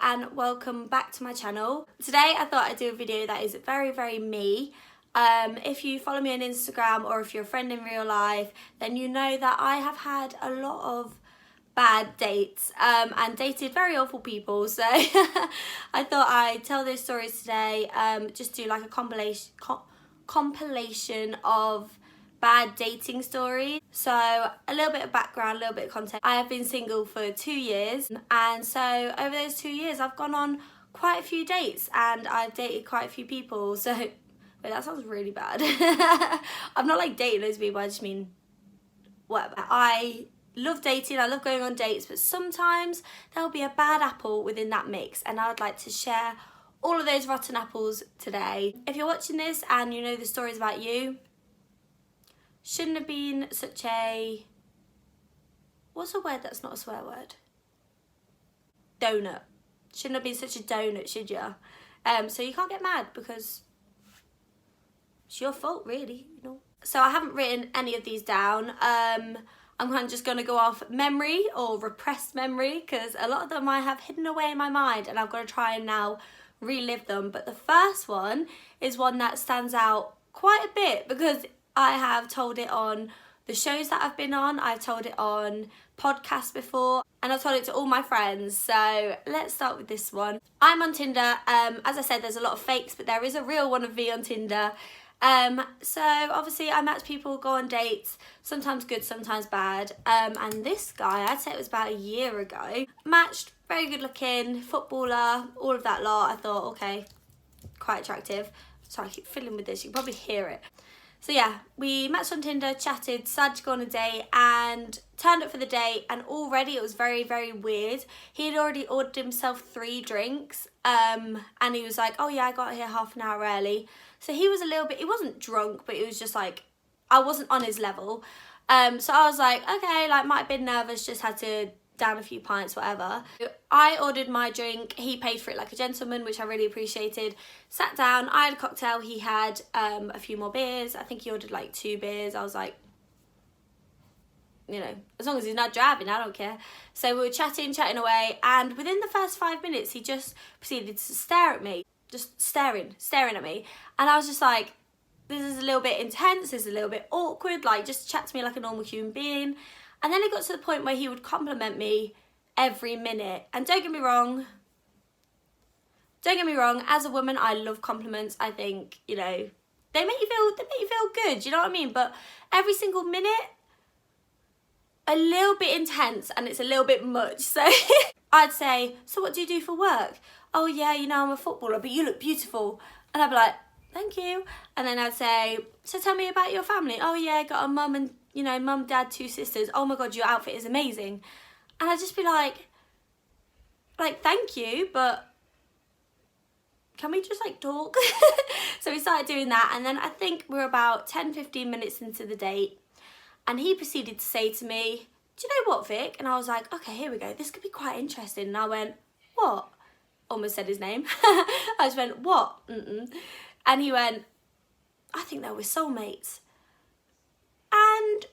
Hello and welcome back to my channel. Today I thought I'd do a video that is very me. If you follow me on Instagram or if you're a friend in real life, then you know that I have had a lot of bad dates and dated very awful people, so I thought I'd tell those stories today, just do like a compilation of bad dating stories. So a little bit of background, a little bit of context. I have been single for 2 years, and so over those 2 years I've gone on quite a few dates and I've dated quite a few people. So wait, that sounds really bad. I'm not like dating those people, I just mean whatever. I love dating, I love going on dates, but sometimes there'll be a bad apple within that mix, and I'd like to share all of those rotten apples today. If you're watching this and you know the stories about you, shouldn't have been such a, what's a word that's not a swear word? Donut. Shouldn't have been such a donut, should you? So you can't get mad because it's your fault, really, you know. So I haven't written any of these down. I'm kind of just going to go off memory or repressed memory, because a lot of them I have hidden away in my mind and I've got to try and now relive them. But the first one is one that stands out quite a bit because I have told it on the shows that I've been on, I've told it on podcasts before, and I've told it to all my friends. So let's start with this one. I'm on Tinder. As I said, there's a lot of fakes, but there is a real one of me on Tinder. So obviously I match people, go on dates, sometimes good, sometimes bad. And this guy, I'd say it was about a year ago, matched, very good looking, footballer, all of that lot. I thought, okay, quite attractive. Sorry, I keep fiddling with this, you can probably hear it. So yeah, we matched on Tinder, chatted, decided to go on a date and turned up for the date, and already it was very weird. He had already ordered himself 3 drinks and he was like, oh yeah, I got here half an hour early. So he was a little bit, he wasn't drunk, but it was just like, I wasn't on his level. So I was like, okay, like might have been nervous, just had to down a few pints, whatever. I ordered my drink, he paid for it like a gentleman, which I really appreciated. Sat down, I had a cocktail, he had a few more beers. I think he ordered like 2 beers. I was like, you know, as long as he's not driving, I don't care. So we were chatting away, and within the first 5 minutes he just proceeded to stare at me, just staring at me, and I was just like, this is a little bit intense, this is a little bit awkward, like just chat to me like a normal human being. And then it got to the point where he would compliment me every minute. And don't get me wrong, as a woman, I love compliments. I think, you know, they make you feel good, you know what I mean? But every single minute, a little bit intense, and it's a little bit much. So I'd say, so what do you do for work? Oh yeah, you know, I'm a footballer, but you look beautiful. And I'd be like, thank you. And then I'd say, so tell me about your family. Oh yeah, I got a mum and, you know, mum, dad, 2 sisters. Oh my God, your outfit is amazing. And I'd just be like, thank you, but can we just like talk? So we started doing that, and then I think we were about 10-15 minutes into the date, and he proceeded to say to me, do you know what, Vic? And I was like, okay, here we go, this could be quite interesting. And I went, what? Almost said his name. I just went, what? And he went, I think that we're soulmates. And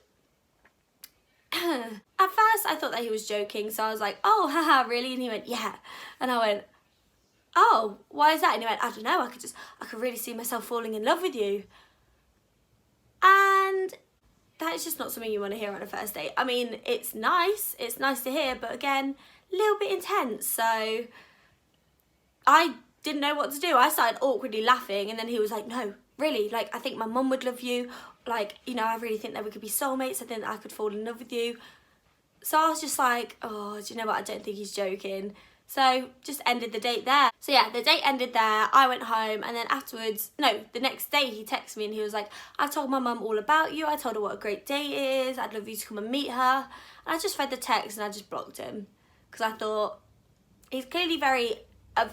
at first I thought that he was joking, so I was like, oh, haha, really? And he went, yeah. And I went, oh, why is that? And he went, I don't know, I could really see myself falling in love with you. And that is just not something you want to hear on a first date. I mean, it's nice to hear, but again, a little bit intense. So I didn't know what to do. I started awkwardly laughing, and then he was like, no, really, like, I think my mum would love you. Like, you know, I really think that we could be soulmates. I think that I could fall in love with you. So I was just like, oh, do you know what? I don't think he's joking. So just ended the date there. So yeah, the date ended there. I went home, and then afterwards, no, the next day he texted me and he was like, I told my mum all about you. I told her what a great date it is. I'd love you to come and meet her. And I just read the text and I just blocked him, because I thought he's clearly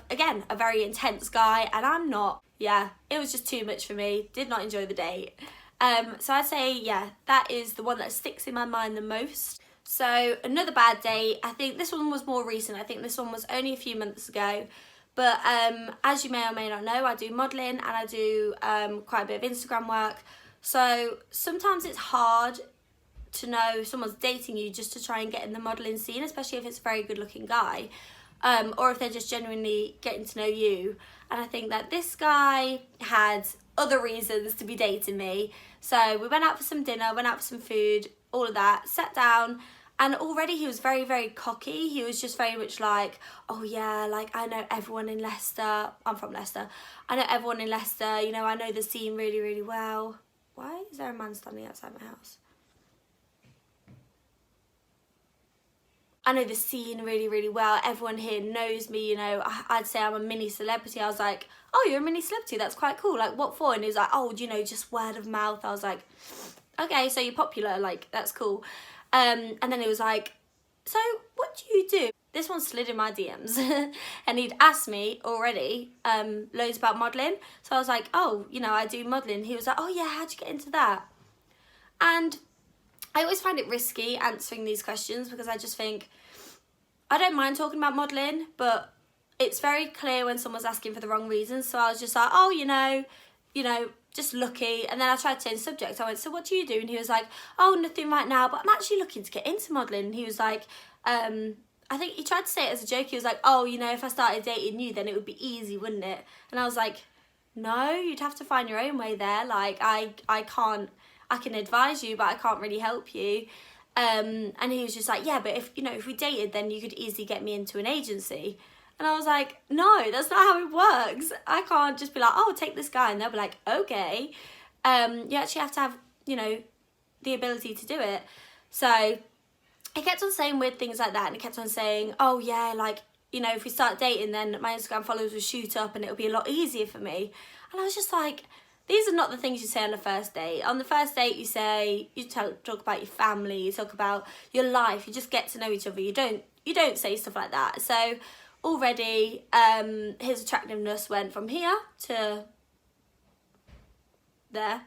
again, a very intense guy, and I'm not. Yeah, it was just too much for me. Did not enjoy the date. So I'd say, yeah, that is the one that sticks in my mind the most. So another bad date, I think this one was more recent. I think this one was only a few months ago. But as you may or may not know, I do modelling and I do quite a bit of Instagram work. So sometimes it's hard to know someone's dating you just to try and get in the modelling scene, especially if it's a very good looking guy. or if they're just genuinely getting to know you. And I think that this guy had other reasons to be dating me. So we went out for some dinner, went out for some food, all of that, sat down, and already he was very, very cocky. He was just very much like, oh yeah, like I know everyone in Leicester. I'm from Leicester. I know everyone in Leicester, you know, I know the scene really, really well. Why is there a man standing outside my house? I know the scene really, really well. Everyone here knows me, you know. I'd say I'm a mini celebrity. I was like, oh, you're a mini celebrity? That's quite cool. Like, what for? And he was like, oh, you know, just word of mouth. I was like, okay, so you're popular. Like, that's cool. And then he was like, so what do you do? This one slid in my DMs and he'd asked me already loads about modelling. So I was like, oh, you know, I do modelling. He was like, oh yeah, how'd you get into that? And I always find it risky answering these questions because I just think, I don't mind talking about modelling, but it's very clear when someone's asking for the wrong reasons. So I was just like, oh, you know, just lucky. And then I tried to change the subject. I went, so what do you do? And he was like, oh, nothing right now, but I'm actually looking to get into modelling. And he was like, I think he tried to say it as a joke. He was like, oh, you know, if I started dating you, then it would be easy, wouldn't it? And I was like, no, you'd have to find your own way there. Like, I can advise you, but I can't really help you. And he was just like, yeah, but if we dated, then you could easily get me into an agency. And I was like, no, that's not how it works. I can't just be like, oh, take this guy. And they'll be like, okay. You actually have to have, you know, the ability to do it. So he kept on saying weird things like that. And he kept on saying, oh, yeah, like, you know, if we start dating, then my Instagram followers will shoot up and it'll be a lot easier for me. And I was just like, these are not the things you say on the first date. On the first date, you talk about your family, you talk about your life, you just get to know each other. You don't say stuff like that. So already, his attractiveness went from here to there,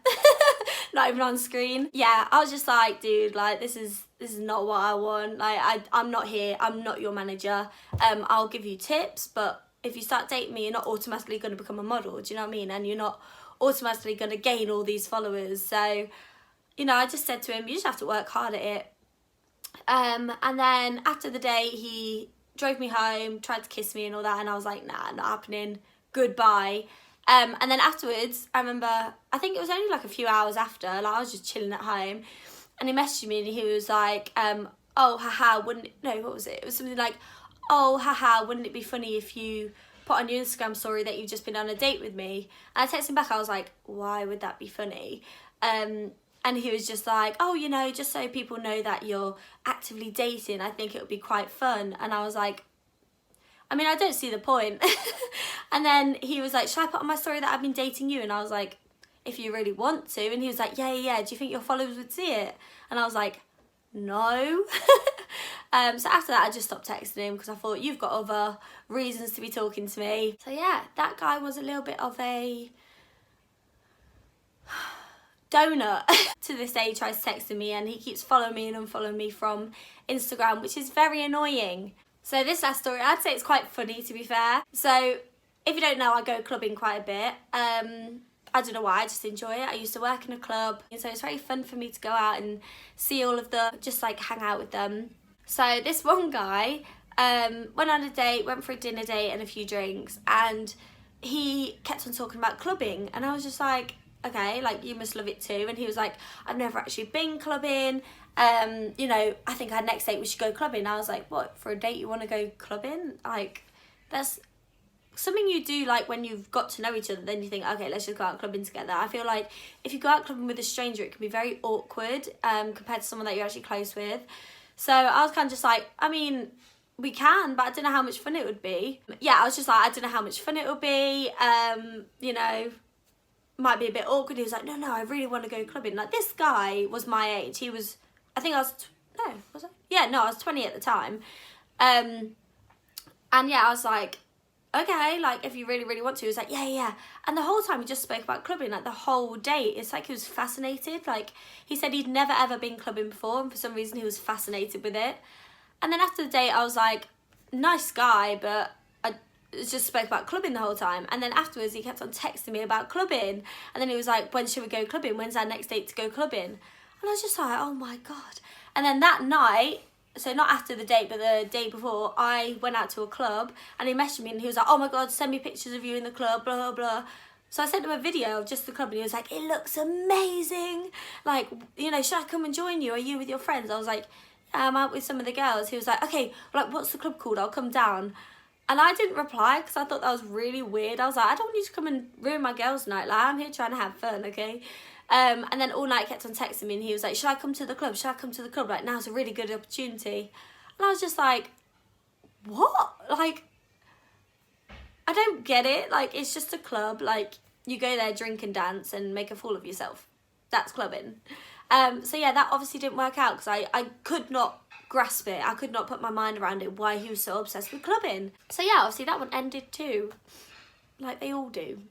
not even on screen. Yeah, I was just like, dude, like this is not what I want. Like I'm not here. I'm not your manager. I'll give you tips, but if you start dating me, you're not automatically going to become a model. Do you know what I mean? And you're not automatically going to gain all these followers. So, you know, I just said to him, you just have to work hard at it. And then after the day, he drove me home, tried to kiss me and all that, and I was like, nah, not happening, goodbye. And then afterwards, I remember, I think it was only like a few hours after, like I was just chilling at home, and he messaged me and he was like, oh, haha, what was it? It was something like, oh, haha, wouldn't it be funny if you put on your Instagram story that you've just been on a date with me? And I texted him back, I was like, why would that be funny? And he was just like, oh, you know, just so people know that you're actively dating, I think it would be quite fun. And I was like, I mean, I don't see the point. And then he was like, should I put on my story that I've been dating you? And I was like, if you really want to. And he was like, yeah, do you think your followers would see it? And I was like, no. So after that, I just stopped texting him because I thought, you've got other reasons to be talking to me. So yeah, that guy was a little bit of a donut. To this day, he tries texting me and he keeps following me and unfollowing me from Instagram, which is very annoying. So this last story, I'd say it's quite funny, to be fair. So if you don't know, I go clubbing quite a bit. I don't know why, I just enjoy it. I used to work in a club, and so it's very fun for me to go out and see all of the, just like hang out with them. So this one guy went on a date, went for a dinner date and a few drinks, and he kept on talking about clubbing, and I was just like, okay, like you must love it too. And he was like, I've never actually been clubbing. You know, I think our next date we should go clubbing. I was like, what, for a date you want to go clubbing? Like, that's something you do like when you've got to know each other, then you think, okay, let's just go out clubbing together. I feel like if you go out clubbing with a stranger, it can be very awkward compared to someone that you're actually close with. So I was kind of just like, I mean, we can, but I don't know how much fun it would be. Yeah, I was just like, I don't know how much fun it would be. You know, might be a bit awkward. He was like, no, I really want to go clubbing. Like, this guy was my age. He was, I think I was, no, was I? Yeah, no, I was 20 at the time. And yeah, I was like, okay, like, if you really, really want to. He was like, yeah. And the whole time he just spoke about clubbing, like, the whole date. It's like he was fascinated. Like, he said he'd never, ever been clubbing before, and for some reason he was fascinated with it. And then after the date, I was like, nice guy, but I just spoke about clubbing the whole time. And then afterwards, he kept on texting me about clubbing. And then he was like, when should we go clubbing? When's our next date to go clubbing? And I was just like, oh my God. And then that night, so not after the date, but the day before, I went out to a club and he messaged me and he was like, oh my God, send me pictures of you in the club, blah, blah, blah. So I sent him a video of just the club and he was like, it looks amazing. Like, you know, should I come and join you? Are you with your friends? I was like, yeah, I'm out with some of the girls. He was like, okay, like, what's the club called? I'll come down. And I didn't reply because I thought that was really weird. I was like, I don't want you to come and ruin my girls' night. Like, I'm here trying to have fun, okay? And then all night kept on texting me and he was like, should I come to the club? Should I come to the club? Like, now's a really good opportunity. And I was just like, what? Like, I don't get it. Like, it's just a club. Like, you go there, drink and dance and make a fool of yourself. That's clubbing. So yeah, that obviously didn't work out because I could not grasp it. I could not put my mind around it, why he was so obsessed with clubbing. So yeah, obviously that one ended too. Like they all do.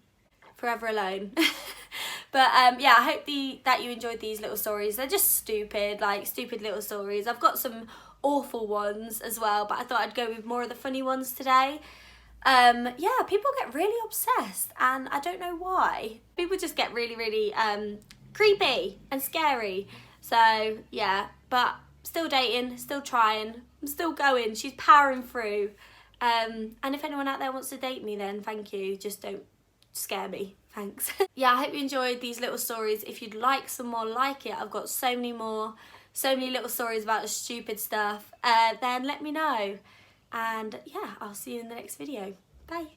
Forever alone. But yeah, I hope that you enjoyed these little stories. They're just stupid, like stupid little stories. I've got some awful ones as well, but I thought I'd go with more of the funny ones today. Yeah, people get really obsessed and I don't know why. People just get really, really creepy and scary. So yeah, but still dating, still trying, I'm still going, she's powering through. And if anyone out there wants to date me, then thank you, just don't scare me, thanks. Yeah, I hope you enjoyed these little stories. If you'd like some more like it, I've got so many more, so many little stories about stupid stuff, then let me know. And yeah, I'll see you in the next video. Bye.